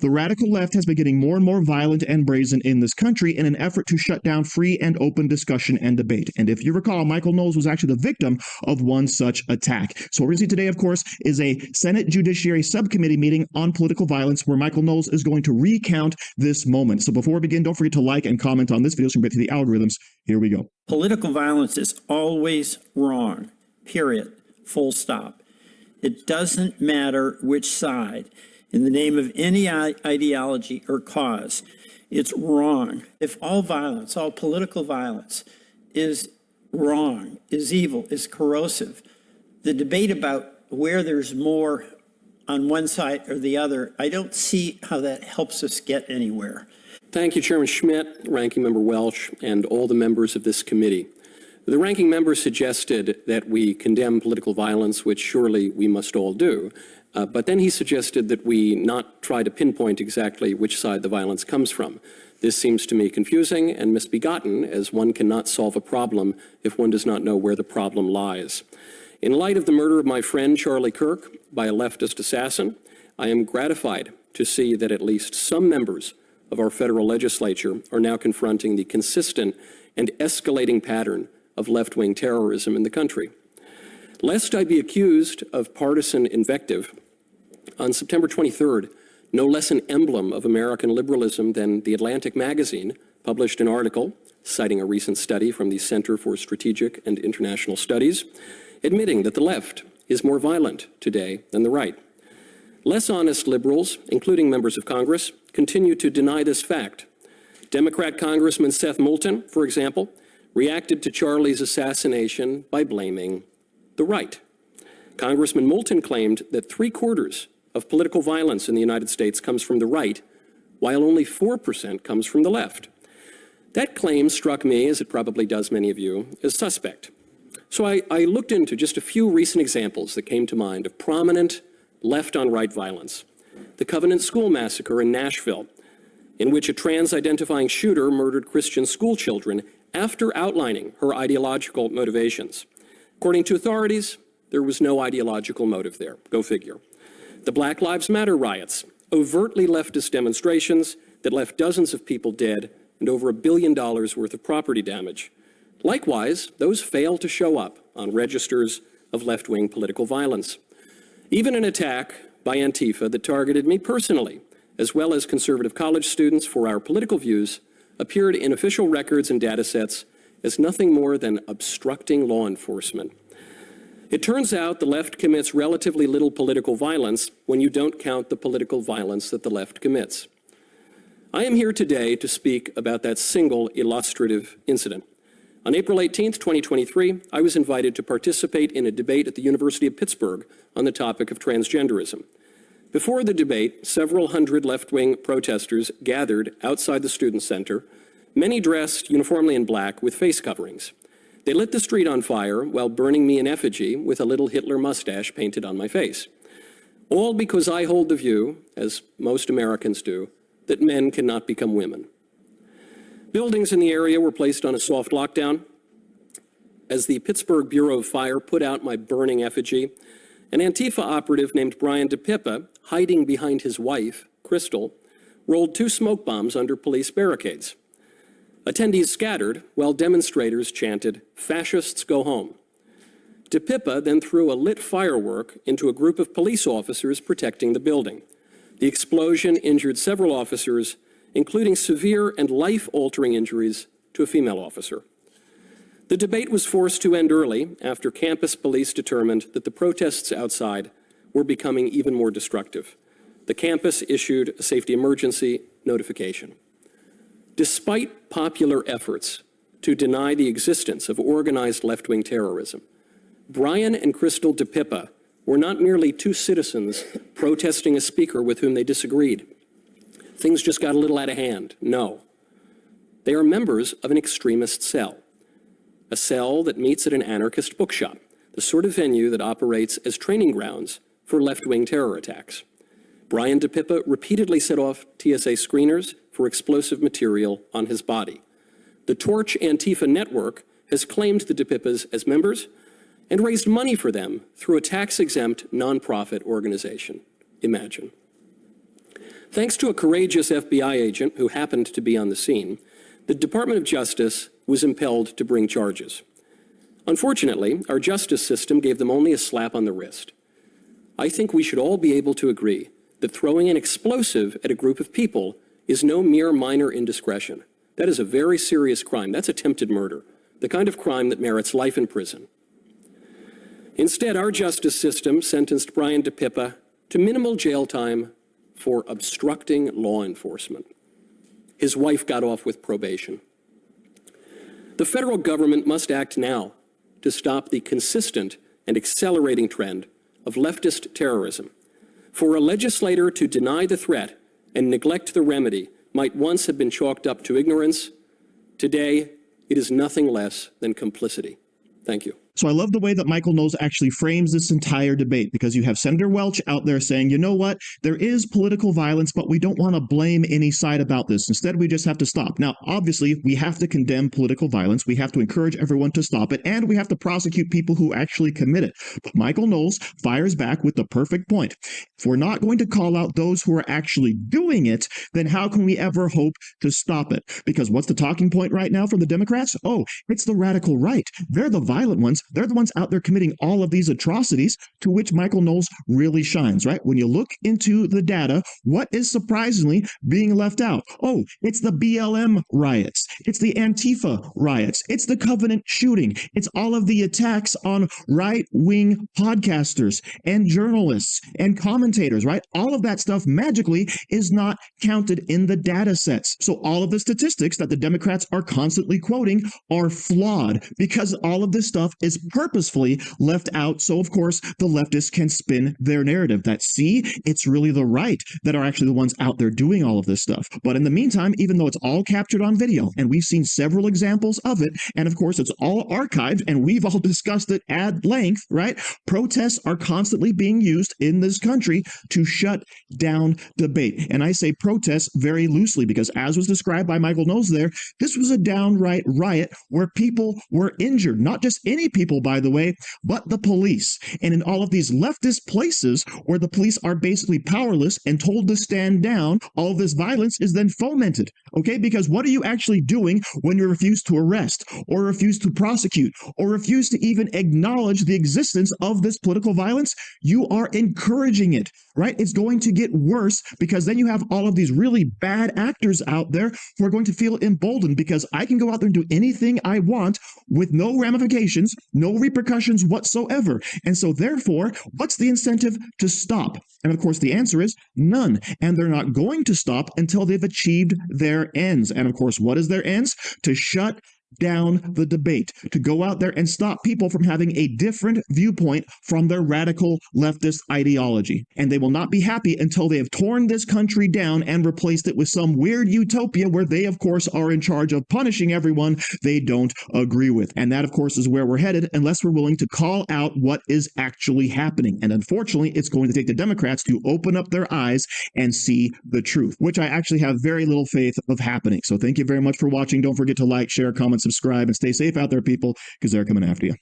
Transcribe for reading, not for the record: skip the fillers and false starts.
The radical left has been getting more and more violent and brazen in this country in an effort to shut down free and open discussion and debate. And if you recall, Michael Knowles was actually the victim of one such attack. So what we're going to see today, of course, is a Senate Judiciary subcommittee meeting on political violence where Michael Knowles is going to recount this moment. So before we begin, don't forget to like and comment on this video so we can get to the algorithms. Here we go. Political violence is always wrong, period, full stop. It doesn't matter which side. In the name of any ideology or cause, it's wrong. If all violence, all political violence is wrong, is evil, is corrosive, the debate about where there's more on one side or the other, I don't see how that helps us get anywhere. Thank you, Chairman Schmidt, Ranking Member Welch, and all the members of this committee. The ranking member suggested that we condemn political violence, which surely we must all do. But then he suggested that we not try to pinpoint exactly which side the violence comes from. This seems to me confusing and misbegotten, as one cannot solve a problem if one does not know where the problem lies. In light of the murder of my friend Charlie Kirk by a leftist assassin, I am gratified to see that at least some members of our federal legislature are now confronting the consistent and escalating pattern of left-wing terrorism in the country. Lest I be accused of partisan invective, on September 23rd, no less an emblem of American liberalism than The Atlantic magazine published an article citing a recent study from the Center for Strategic and International Studies, admitting that the left is more violent today than the right. Less honest liberals, including members of Congress, continue to deny this fact. Democrat Congressman Seth Moulton, for example, reacted to Charlie's assassination by blaming the right. Congressman Moulton claimed that 3/4 of political violence in the United States comes from the right, while only 4% comes from the left. That claim struck me, as it probably does many of you, as suspect. So I looked into just a few recent examples that came to mind of prominent left-on-right violence. The Covenant School Massacre in Nashville, in which a trans-identifying shooter murdered Christian school children after outlining her ideological motivations. According to authorities, there was no ideological motive there. Go figure. The Black Lives Matter riots, overtly leftist demonstrations that left dozens of people dead and over $1 billion worth of property damage. Likewise, those failed to show up on registers of left-wing political violence. Even an attack by Antifa that targeted me personally, as well as conservative college students for our political views, appeared in official records and data sets as nothing more than obstructing law enforcement. It turns out the left commits relatively little political violence when you don't count the political violence that the left commits. I am here today to speak about that single illustrative incident. On April 18, 2023, I was invited to participate in a debate at the University of Pittsburgh on the topic of transgenderism. Before the debate, several hundred left-wing protesters gathered outside the Student Center, many dressed uniformly in black with face coverings. They lit the street on fire while burning me in effigy with a little Hitler mustache painted on my face. All because I hold the view, as most Americans do, that men cannot become women. Buildings in the area were placed on a soft lockdown. As the Pittsburgh Bureau of Fire put out my burning effigy, an Antifa operative named Brian DePippa, hiding behind his wife, Crystal, rolled 2 smoke bombs under police barricades. Attendees scattered while demonstrators chanted, "Fascists go home." DePippa then threw a lit firework into a group of police officers protecting the building. The explosion injured several officers, including severe and life-altering injuries to a female officer. The debate was forced to end early after campus police determined that the protests outside were becoming even more destructive. The campus issued a safety emergency notification. Despite popular efforts to deny the existence of organized left-wing terrorism, Brian and Crystal DePippa were not merely 2 citizens protesting a speaker with whom they disagreed. Things just got a little out of hand. No. They are members of an extremist cell, a cell that meets at an anarchist bookshop, the sort of venue that operates as training grounds for left-wing terror attacks. Brian DePippa repeatedly set off TSA screeners for explosive material on his body. The Torch Antifa network has claimed the DePippas as members and raised money for them through a tax-exempt nonprofit organization. Imagine. Thanks to a courageous FBI agent who happened to be on the scene, the Department of Justice was impelled to bring charges. Unfortunately, our justice system gave them only a slap on the wrist. I think we should all be able to agree that throwing an explosive at a group of people is no mere minor indiscretion. That is a very serious crime. That's attempted murder, the kind of crime that merits life in prison. Instead, our justice system sentenced Brian DePippa to minimal jail time for obstructing law enforcement. His wife got off with probation. The federal government must act now to stop the consistent and accelerating trend of leftist terrorism. For a legislator to deny the threat and neglect the remedy might once have been chalked up to ignorance. Today, it is nothing less than complicity. Thank you. So I love the way that Michael Knowles actually frames this entire debate, because you have Senator Welch out there saying, you know what, there is political violence, but we don't want to blame any side about this. Instead, we just have to stop. Now, obviously, we have to condemn political violence. We have to encourage everyone to stop it, and we have to prosecute people who actually commit it. But Michael Knowles fires back with the perfect point. If we're not going to call out those who are actually doing it, then how can we ever hope to stop it? Because what's the talking point right now from the Democrats? Oh, it's the radical right. They're the violent ones. They're the ones out there committing all of these atrocities, to which Michael Knowles really shines, right? When you look into the data, what is surprisingly being left out? Oh, it's the BLM riots. It's the Antifa riots. It's the Covenant shooting. It's all of the attacks on right-wing podcasters and journalists and commentators, right? All of that stuff magically is not counted in the data sets. So all of the statistics that the Democrats are constantly quoting are flawed, because all of this stuff is purposefully left out. So, of course, the leftists can spin their narrative that, see, it's really the right that are actually the ones out there doing all of this stuff. But in the meantime, even though it's all captured on video, and we've seen several examples of it, and of course, it's all archived, and we've all discussed it at length, right? Protests are constantly being used in this country to shut down debate. And I say protests very loosely, because as was described by Michael Knowles there, this was a downright riot where people were injured, not just any people, by the way, but the police. And in all of these leftist places where the police are basically powerless and told to stand down, all this violence is then fomented. Okay, because what are you actually doing when you refuse to arrest or refuse to prosecute or refuse to even acknowledge the existence of this political violence? You are encouraging it, right? It's going to get worse, because then you have all of these really bad actors out there who are going to feel emboldened, because I can go out there and do anything I want with no ramifications, no repercussions whatsoever. And so therefore, what's the incentive to stop? And of course, the answer is none. And they're not going to stop until they've achieved their ends. And of course, what is their ends? To shut down the debate, to go out there and stop people from having a different viewpoint from their radical leftist ideology. And they will not be happy until they have torn this country down and replaced it with some weird utopia where they, of course, are in charge of punishing everyone they don't agree with. And that, of course, is where we're headed, unless we're willing to call out what is actually happening. And unfortunately, it's going to take the Democrats to open up their eyes and see the truth, which I actually have very little faith of happening. So thank you very much for watching. Don't forget to like, share, comment, subscribe, and stay safe out there, people, because they're coming after you.